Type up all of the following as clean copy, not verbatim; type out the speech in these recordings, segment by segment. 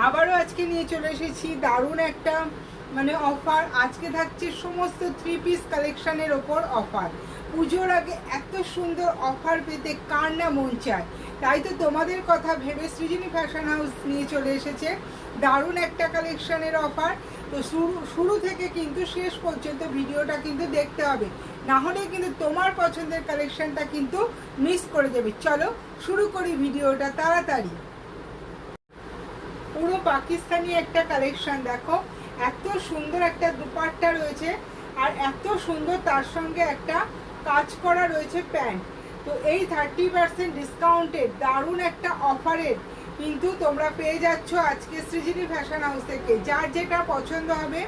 আবারও আজকে নিয়ে চলে এসেছি দারুণ একটা অফার। আজকে থাকছে সমস্ত 3 পিস কালেকশনের ওপর অফার। পুজোর আগে এত সুন্দর অফার পেতে কার না মন চায়। তাই তো তোমাদের কথা ভেবে সৃজনী ফ্যাশন হাউস নিয়ে চলে এসেছে দারুণ একটা কালেকশনের অফার। তো শুরু থেকে কিন্তু শেষ পর্যন্ত ভিডিওটা কিন্তু দেখতে হবে, না হলে কিন্তু তোমার পছন্দের কালেকশনটা কিন্তু মিস করে যাবে। চলো শুরু করি ভিডিওটা তাড়াতাড়ি। পুরো পাকিস্তানি একটা কালেকশন দেখো, এত সুন্দর একটা দুপাট্টা রয়েছে আর এত সুন্দর তার সঙ্গে একটা কাজ করা রয়েছে প্যান্ট। তো এই 30% ডিসকাউন্টের দারুণ একটা অফারের কিন্তু তোমরা পেয়ে যাচ্ছ আজকে সৃজনী ফ্যাশন হাউস থেকে। যার যেটা পছন্দ হবে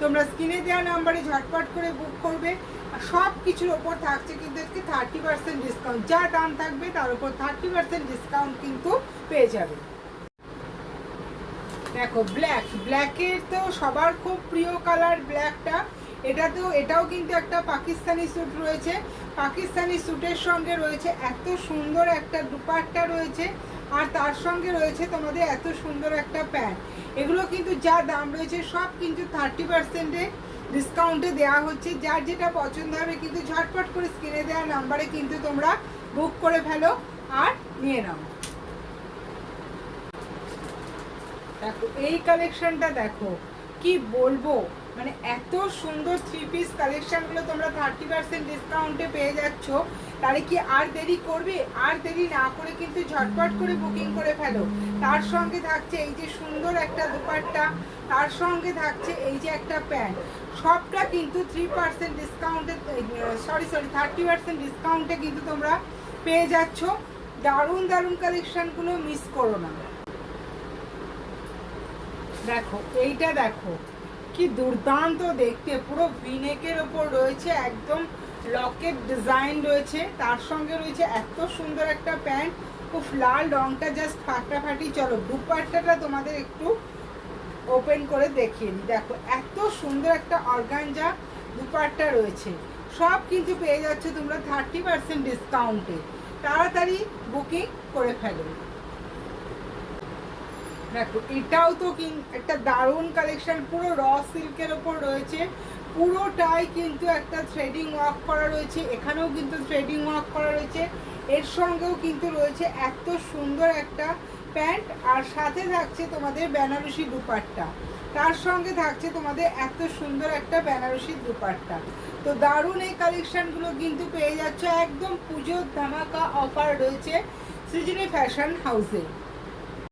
তোমরা স্ক্রিনে দেওয়া নাম্বারে ঝটপট করে বুক করবে। আর সব কিছুর ওপর থাকছে কিন্তু আজকে 30% ডিসকাউন্ট। যা দাম থাকবে তার উপর 30% ডিসকাউন্ট কিন্তু পেয়ে যাবে। দেখো ব্ল্যাকের তো সবার খুব প্রিয় কালার ব্ল্যাকটা। এটাও কিন্তু একটা পাকিস্তানি স্যুট রয়েছে। পাকিস্তানি স্যুটের সঙ্গে রয়েছে এত সুন্দর একটা দুপাট্টা রয়েছে আর তার সঙ্গে রয়েছে তোমাদের এত সুন্দর একটা প্যান্ট। এগুলো কিন্তু যা দাম রয়েছে সব কিন্তু 30%-এ ডিসকাউন্টে দেওয়া হচ্ছে। যার যেটা পছন্দ হবে কিন্তু ঝটপট করে স্ক্রিনে দেওয়া নাম্বারে কিন্তু তোমরা বুক করে ফেলো আর নিয়ে নাও। দেখো এই কালেকশনটা দেখো, কি বলবো, এত সুন্দর 3 পিস কালেকশনগুলো তোমরা 30% ডিসকাউন্টে পেয়ে যাচ্ছ। তাহলে কি আর দেরি করবে? আর দেরি না করে কিন্তু ঝটপট করে বুকিং করে ফেলো। তার সঙ্গে থাকছে এই যে সুন্দর একটা দুপাট্টা, তার সঙ্গে থাকছে এই যে একটা প্যান্ট। সবটা কিন্তু 3% ডিসকাউন্টে, সরি 30% ডিসকাউন্টে কিন্তু তোমরা পেয়ে যাচ্ছ। দারুণ দারুণ কালেকশনগুলো মিস করো না। দেখো এইটা দেখো, কি দুর্দান্ত দেখতে, পুরো ভিনেকের ওপর রয়েছে একদম লকেট ডিজাইন রয়েছে, তার সঙ্গে রয়েছে এত সুন্দর একটা প্যান্ট। খুব লাল রংটা জাস্ট ফাটাফাটি। চলো দুপাট্টাটা তোমাদের একটু ওপেন করে দেখিয়ে দিই। দেখো এত সুন্দর একটা অর্গানজা দুপাট্টা রয়েছে। সব কিন্তু পেয়ে যাচ্ছে তোমরা 30% ডিসকাউন্টে। তাড়াতাড়ি বুকিং করে ফেলো। দেখো এটাও তো একটা দারুণ কালেকশন, পুরো র সিল্কের ওপর রয়েছে। পুরোটাই কিন্তু একটা থ্রেডিং ওয়ার্ক করা রয়েছে, এখানেও কিন্তু থ্রেডিং ওয়ার্ক করা রয়েছে। এর সঙ্গেও কিন্তু রয়েছে এত সুন্দর একটা প্যান্ট আর সাথে থাকছে তোমাদের বেনারসি দুপাট্টা। তার সঙ্গে থাকছে তোমাদের এত সুন্দর একটা বেনারসি দুপাট্টা। তো দারুণ এই কালেকশনগুলো কিন্তু পেয়ে যাচ্ছে একদম পুজোর ধামাকা অফার রয়েছে সৃজনী ফ্যাশন হাউসে।